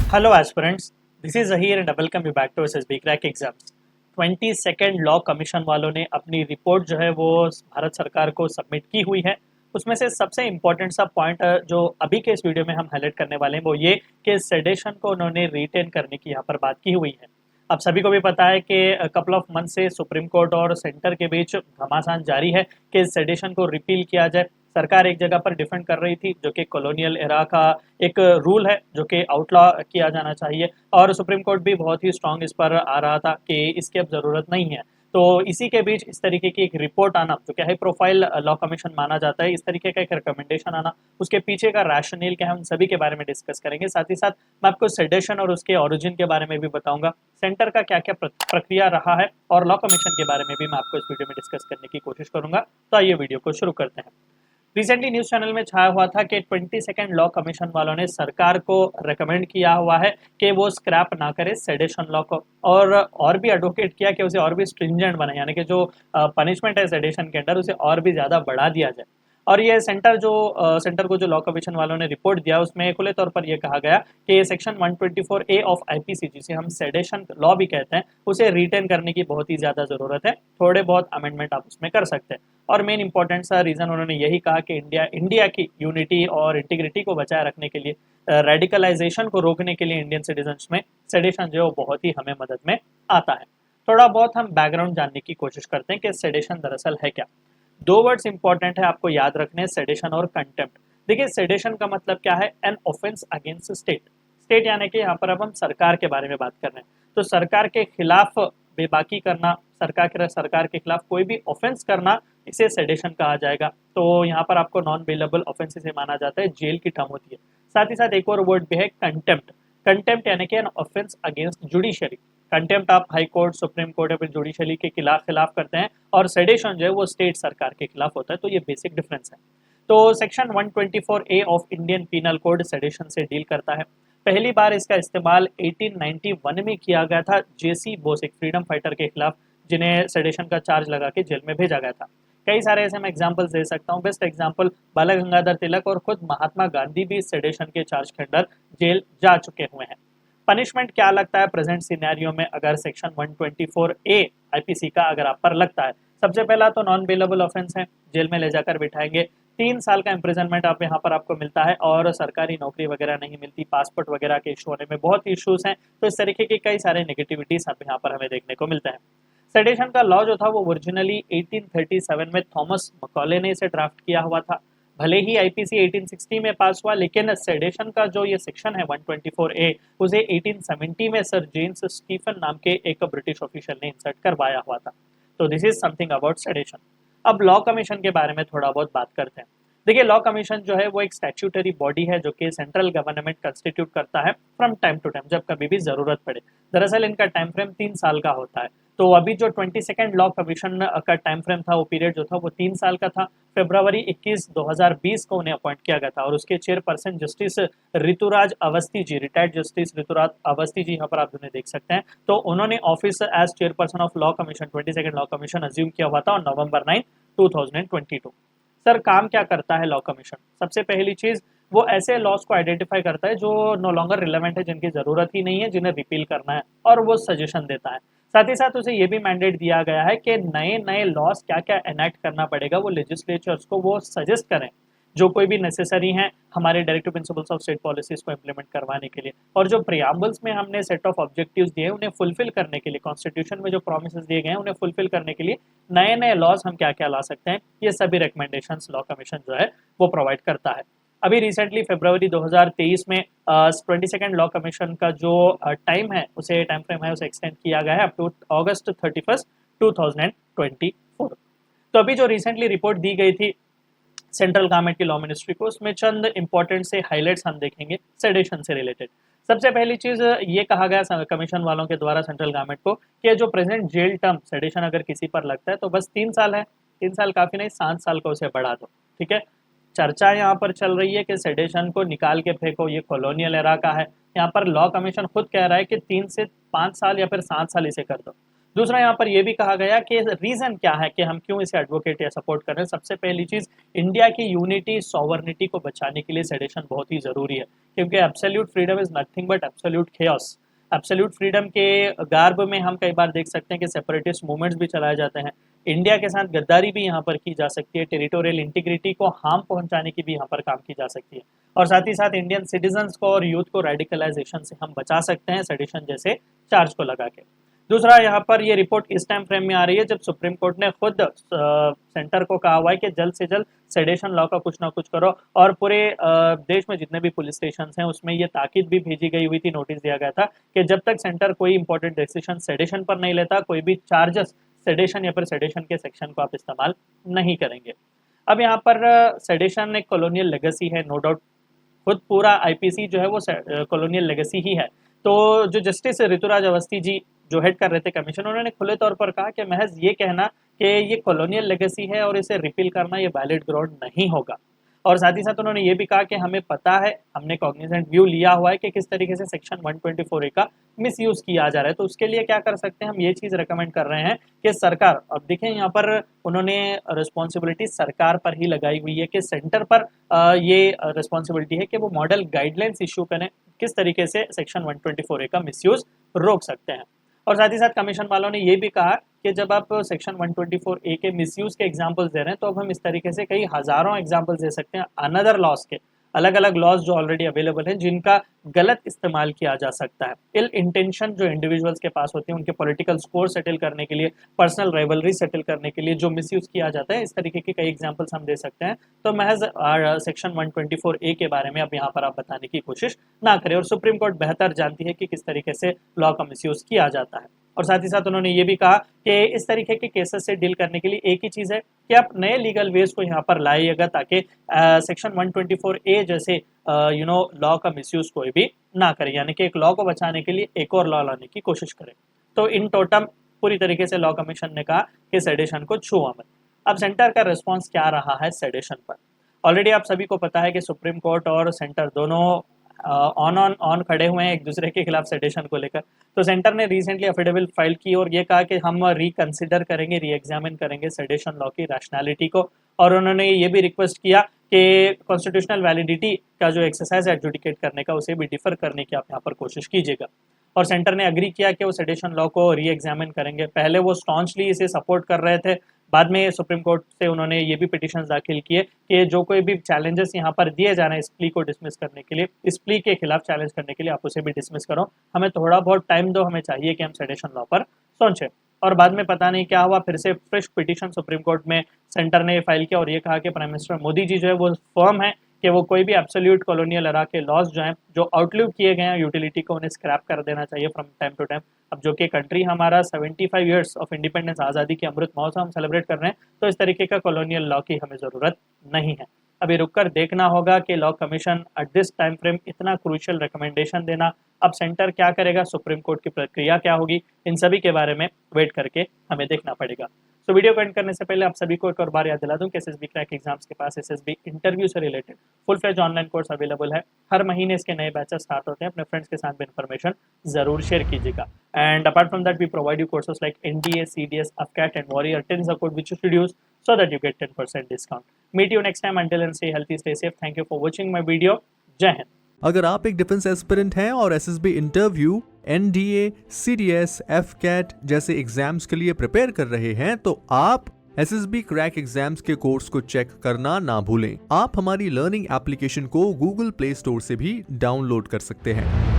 Hello aspirants, this is Zahir and welcome you back to SSB Crack Exams। 22nd law commission वालों ने अपनी report जो है वो भारत सरकार को सबमिट की हुई है। उसमें से सबसे इम्पोर्टेंट सा पॉइंट जो अभी के इस वीडियो में हम हाईलाइट करने वाले हैं वो ये कि सेडेशन को उन्होंने रिटेन करने की यहाँ पर बात की हुई है। अब सभी को भी पता है कि कपल ऑफ मंथ से सुप्रीम कोर्ट और सेंटर के बीच घमासान जारी है कि सेडेशन को रिपील किया जाए। सरकार एक जगह पर डिफेंड कर रही थी जो कि कॉलोनियल एरा का एक रूल है जो कि आउटलॉ किया जाना चाहिए, और सुप्रीम कोर्ट भी बहुत ही स्ट्रांग इस पर आ रहा था कि इसकी अब ज़रूरत नहीं है। तो इसी के बीच इस तरीके की एक रिपोर्ट आना जो कि हाई प्रोफाइल लॉ कमीशन माना जाता है, इस तरीके का एक रिकमेंडेशन आना, उसके पीछे का रैशनल क्या है, उन सभी के बारे में डिस्कस करेंगे। साथ ही साथ मैं आपको सेडेशन और उसके ओरिजिन के बारे में भी बताऊंगा, सेंटर का क्या क्या प्रक्रिया रहा है, और लॉ कमीशन के बारे में भी मैं आपको इस वीडियो में डिस्कस करने की कोशिश करूंगा। तो आइए वीडियो को शुरू करते हैं। रिसेंटली न्यूज चैनल में छाया हुआ था कि 22nd लॉ कमीशन वालों ने सरकार को रेकमेंड किया हुआ है कि वो स्क्रैप ना करे सेडेशन लॉ को, और भी एडवोकेट किया कि उसे और भी स्ट्रिंजेंट बने, यानी कि जो पनिशमेंट है सेडेशन के अंडर उसे और भी ज्यादा बढ़ा दिया जाए। और ये सेंटर को जो लॉ कमीशन वालों ने रिपोर्ट दिया उसमें खुले तौर पर यह कहा गया कि ये सेक्शन 124A ऑफ आईपीसी, जिसे हम सेडेशन लॉ भी कहते हैं, उसे रिटेन करने की बहुत ही ज्यादा जरूरत है। थोड़े बहुत अमेंडमेंट आप उसमें कर सकते हैं। और मेन इंपॉर्टेंट सा रीजन उन्होंने यही कहा कि इंडिया की यूनिटी और इंटीग्रिटी को बचाए रखने के लिए, रेडिकलाइजेशन को रोकने के लिए इंडियन सिटीजन्स में सेडेशन जो है वो बहुत ही हमें मदद में आता है। थोड़ा बहुत हम बैकग्राउंड जानने की कोशिश करते हैं कि सेडेशन दरअसल है क्या। दो वर्ड्स इंपॉर्टेंट है आपको याद रखने, सेडेशन और कंटेम्प्ट। देखिए, सेडेशन का मतलब क्या है, an offence against state. State यानी कि यहाँ पर अब हम सरकार के बारे में बात कर रहे हैं, तो सरकार के खिलाफ बेबाकी करना, सरकार के खिलाफ कोई भी ऑफेंस करना, इसे सेडेशन कहा जाएगा। तो यहाँ पर आपको नॉन बेलेबल ऑफेंस से माना जाता है, जेल की टर्म होती है। साथ ही साथ एक और वर्ड भी है कंटेम्प्ट। कंटेम्प्ट यानी कि an offence against judiciary. Contempt आप हाई कोर्ट, सुप्रीम कोर्ट या फिर जुडिशरी के खिलाफ करते हैं, और सेडेशन जो है वो स्टेट सरकार के खिलाफ होता है। तो ये बेसिक डिफरेंस है। तो section 124A of Indian penal code sedition से डील करता है। पहली बार इसका इस्तेमाल 1891 में किया गया था जेसी बोस, एक फ्रीडम फाइटर के खिलाफ, जिन्हें सेडेशन का चार्ज लगा के जेल में भेजा गया था। कई सारे ऐसे मैं एग्जांपल्स दे सकता हूँ। बेस्ट एग्जांपल बाला गंगाधर तिलक और खुद महात्मा गांधी भी सेडेशन के चार्ज के अंडर जेल जा चुके हुए हैं। पनिशमेंट क्या लगता है प्रेजेंट सिनेरियो में अगर सेक्शन 124A आईपीसी का अगर आप पर लगता है? सबसे पहला तो नॉन बेलेबल ऑफेंस है, जेल में ले जाकर बिठाएंगे। 3 साल का इम्प्रिजनमेंट आप यहाँ पर आपको मिलता है, और सरकारी नौकरी वगैरह नहीं मिलती, पासपोर्ट वगैरह के इशू होने में बहुत इश्यूज हैं। तो इस तरीके की कई सारे नेगेटिविटीज अब यहाँ पर हमें देखने को मिलते हैं। सेडेशन का लॉ जो था वो ओरिजिनली 1837 में थॉमस मकॉले ने इसे ड्राफ्ट किया हुआ था। भले ही आईपीसी 1860 में पास हुआ, लेकिन सेडेशन का जो ये सेक्शन है 124A, उसे 1870 में सर जेम्स स्टीफन नाम के एक ब्रिटिश ऑफिशियल ने इंसर्ट करवाया हुआ था। तो this is something about sedition. अब लॉ कमीशन के बारे में थोड़ा बहुत बात करते हैं। देखिए, लॉ कमीशन जो है वो एक स्टैट्यूटरी बॉडी है जो कि सेंट्रल गवर्नमेंट कंस्टिट्यूट करता है फ्रॉम टाइम टू टाइम, जब कभी भी जरूरत पड़े। दरअसल इनका टाइम फ्रेम 3 साल का होता है। तो अभी जो 22nd लॉ कमीशन का टाइम फ्रेम था, वो पीरियड जो था वो 3 साल का था। फरवरी 21 2020 को उन्हें अपॉइंट किया गया था, और उसके chairperson justice Rituraj Awasthi ji, retired justice Rituraj Awasthi ji, यहाँ पर आप उन्हें देख सकते हैं। तो उन्होंने office as chairperson of law commission 22nd law commission assume किया हुआ था ऑन नवंबर 9 2022। सर काम क्या करता है लॉ कमीशन? सबसे पहली चीज, वो ऐसे लॉस को आइडेंटिफाई करता है जो नो लॉन्गर रिलेवेंट है, जिनकी जरूरत ही नहीं है, जिन्हें रिपील करना है, और वो सजेशन देता है। साथ ही साथ उसे ये भी मैंडेट दिया गया है कि नए नए लॉस क्या क्या एनेक्ट करना पड़ेगा, वो लेजिस्लेचर्स को वो सजेस्ट करें, जो कोई भी नेसेसरी हैं हमारे directive principles of state policies को इम्प्लीमेंट करवाने के लिए। और जो प्रियाम्बल्स में हमने सेट ऑफ ऑब्जेक्टिव्स दिए उन्हें फुलफिल करने के लिए, कॉन्स्टिट्यूशन में जो प्रोमिस दिए गए हैं उन्हें फुलफिल करने के लिए नए नए लॉज हम क्या क्या ला सकते हैं, ये सभी रिकमेंडेशंस लॉ कमीशन जो है वो प्रोवाइड करता है। अभी रिसेंटली फरवरी 2023 में 22nd लॉ कमीशन का जो टाइम है, उसे टाइम फ्रेम है, उसे एक्सटेंड किया गया है अप टू अगस्त 31 2024। तो अभी जो रिसेंटली रिपोर्ट दी गई थी सेंट्रल गवर्नमेंट की लॉ मिनिस्ट्री को, उसमें चंद इंपॉर्टेंट से हाइलाइट्स हम देखेंगे सेडेशन से रिलेटेड। सबसे पहली चीज ये कहा गया कमीशन वालों के द्वारा सेंट्रल गवर्नमेंट को कि जो प्रेजेंट जेल टर्म सेडेशन अगर किसी पर लगता है तो बस 3 साल है। 3 साल काफी नहीं, 7 साल का उसे बढ़ा दो। ठीक है, चर्चा यहाँ पर चल रही है कि सेडेशन को निकाल के फेंको, ये कॉलोनियल एरा का है। यहाँ पर लॉ कमीशन खुद कह रहा है कि 3 से 5 साल या फिर 7 साल इसे कर दो। दूसरा यहाँ पर यह भी कहा गया कि रीजन क्या है कि हम क्यों इसे एडवोकेट या सपोर्ट कर रहे हैं। सबसे पहली चीज, इंडिया की यूनिटी सॉवरनिटी को बचाने के लिए सेडेशन बहुत ही जरूरी है, क्योंकि absolute freedom is nothing but absolute chaos। Absolute freedom के गार्ब में हम कई बार देख सकते हैं कि सेपरेटिस्ट मूवमेंट्स भी चलाए जाते हैं, इंडिया के साथ गद्दारी भी यहाँ पर की जा सकती है, टेरिटोरियल इंटीग्रिटी को हार्म पहुंचाने की भी यहाँ पर काम की जा सकती है, और साथ ही साथ इंडियन सिटीजन्स को और यूथ को रेडिकलाइजेशन से हम बचा सकते हैं सेडिशन जैसे चार्ज को लगा के। दूसरा, यहाँ पर ये रिपोर्ट इस टाइम फ्रेम में आ रही है जब सुप्रीम कोर्ट ने खुद सेंटर को कहा हुआ है कि जल्द से जल्द सेडेशन लॉ का कुछ ना कुछ करो, और पूरे देश में जितने भी पुलिस स्टेशन हैं उसमें ये ताकीद भी भेजी गई हुई थी, नोटिस दिया गया था कि जब तक सेंटर कोई इंपॉर्टेंट डिसीजन सेडेशन पर नहीं लेता, कोई भी चार्जेस सेडेशन या फिर सेडेशन के सेक्शन को आप इस्तेमाल नहीं करेंगे। अब यहाँ पर सेडेशन एक कॉलोनियल लेगेसी है, नो डाउट, खुद पूरा आईपीसी जो है वो कॉलोनियल लेगेसी ही है। तो जो जस्टिस ऋतुराज अवस्थी जी जो हेड कर रहे थे कमीशन, उन्होंने खुले तौर पर कहा कि महज ये कहना कि ये कॉलोनियल लेगेसी है और इसे रिपील करना ये वैलिड ग्राउंड नहीं होगा। और साथ ही साथ उन्होंने ये भी कहा कि हमें पता है, हमने कॉग्निजेंट व्यू लिया हुआ है कि किस तरीके से सेक्शन 124A का मिस यूज किया जा रहा है। तो उसके लिए क्या कर सकते हैं, हम ये चीज़ रिकमेंड कर रहे हैं कि सरकार, अब देखें यहाँ पर उन्होंने रिस्पॉन्सिबिलिटी सरकार पर ही लगाई हुई है कि सेंटर पर ये रिस्पॉन्सिबिलिटी है कि वो मॉडल गाइडलाइंस इशू करें किस तरीके से सेक्शन 124A का मिसयूज रोक सकते हैं। और साथ ही साथ कमीशन वालों ने ये भी कहा कि जब आप सेक्शन 124A के मिसयूज के एग्जांपल्स दे रहे हैं तो अब हम इस तरीके से कई हजारों एग्जांपल्स दे सकते हैं अनदर लॉस के, अलग अलग लॉज जो ऑलरेडी अवेलेबल हैं जिनका गलत इस्तेमाल किया जा सकता है। इल इंटेंशन जो इंडिविजुअल्स के पास होते हैं उनके पॉलिटिकल स्कोर सेटल करने के लिए, पर्सनल राइवलरी सेटल करने के लिए जो मिसयूज किया जाता है, इस तरीके के कई एग्जांपल्स हम दे सकते हैं। तो महज सेक्शन 124A के बारे में अब यहाँ पर आप बताने की कोशिश ना करें, और सुप्रीम कोर्ट बेहतर जानती है कि किस तरीके से लॉ का मिसयूज किया जाता है। और साथ ही साथ उन्होंने ये भी कहा कि इस तरीके के केसेस से डील करने के लिए एक ही चीज़ है कि आप नए लीगल वेज को यहाँ पर लाइएगा ताकि सेक्शन 124A जैसे लॉ का मिसयूज कोई भी ना करे, यानी कि एक लॉ को बचाने के लिए एक और लॉ लाने की कोशिश करें। तो इन टोटम पूरी तरीके से लॉ कमीशन ने कहा कि सेडेशन को छुआ मत। अब सेंटर का रिस्पॉन्स क्या रहा है सेडेशन पर? ऑलरेडी आप सभी को पता है कि सुप्रीम कोर्ट और सेंटर दोनों ऑन खड़े हुए हैं एक दूसरे के खिलाफ सेडेशन को लेकर। तो सेंटर ने रिसेंटली एफिडेविट फाइल की और ये कहा कि हम रिकंसिडर करेंगे, री एग्जामिन करेंगे सेडेशन लॉ की रैशनैलिटी को, और उन्होंने ये भी रिक्वेस्ट किया कि कॉन्स्टिट्यूशनल वैलिडिटी का जो एक्सरसाइज एडजुडिकेट करने का उसे भी डिफर करने की आप यहाँ पर कोशिश कीजिएगा। और सेंटर ने अग्री किया कि वो सेडेशन लॉ को री एग्जामिन करेंगे। पहले वो स्टॉन्चली इसे सपोर्ट कर रहे थे, बाद में सुप्रीम कोर्ट से उन्होंने ये भी पिटिशंस दाखिल किए कि जो कोई भी चैलेंजेस यहाँ पर दिए जा रहे हैं इस प्ली को डिसमिस करने के लिए, इस प्ली के खिलाफ चैलेंज करने के लिए, आप उसे भी डिसमिस करो, हमें थोड़ा बहुत टाइम दो, हमें चाहिए कि हम सेडेशन लॉ पर सोचें। और बाद में पता नहीं क्या हुआ, फिर से फ्रेश पिटिशन सुप्रीम कोर्ट में सेंटर ने फाइल किया और ये कहा कि प्राइम मिनिस्टर मोदी जी जो है वो फर्म है कि वो कोई भी एब्सोल्यूट कॉलोनियल एरा के लॉज जो हैं जो आउटलिव किए गए हैं यूटिलिटी को, उन्हें स्क्रैप कर देना चाहिए फ्रॉम टाइम टू टाइम। अब जो कि कंट्री हमारा 75 ईयर्स ऑफ इंडिपेंडेंस, आज़ादी की अमृत महोत्सव हम सेलिब्रेट कर रहे हैं, तो इस तरीके का कॉलोनियल लॉ की हमें ज़रूरत नहीं है। अभी रुककर देखना होगा कि law commission at this time frame इतना क्रूशियल रिकमेंडेशन देना, अब सेंटर क्या करेगा, सुप्रीम कोर्ट की प्रक्रिया क्या होगी, इन सभी के बारे में वेट करके हमें देखना पड़ेगा। तो वीडियो को एंड करने से पहले आप सभी को एक और बार याद दिला दूं कि एसएसबी क्रैक एग्जाम्स के पास एसएसबी इंटरव्यू से related full fledge online course available है। हर महीने इसके नए बैचेस स्टार्ट होते हैं, अपने फ्रेंड्स के साथ भी इन्फॉर्मेशन जरूर शेयर कीजिएगा। And apart from that we provide you courses like NDA, CDS, AFCAT and warrior 10 is a code which you should use so that you get 10% discount. Meet you next time. Until then, stay healthy, stay safe. Thank you for watching my video. जय हिंद। अगर आप एक defence aspirant हैं और SSB interview, NDA, CDS, AFCAT जैसे exams के लिए prepare कर रहे हैं तो आप एसएसबी क्रैक एग्जाम्स के कोर्स को चेक करना ना भूलें। आप हमारी लर्निंग एप्लीकेशन को गूगल प्ले स्टोर से भी डाउनलोड कर सकते हैं।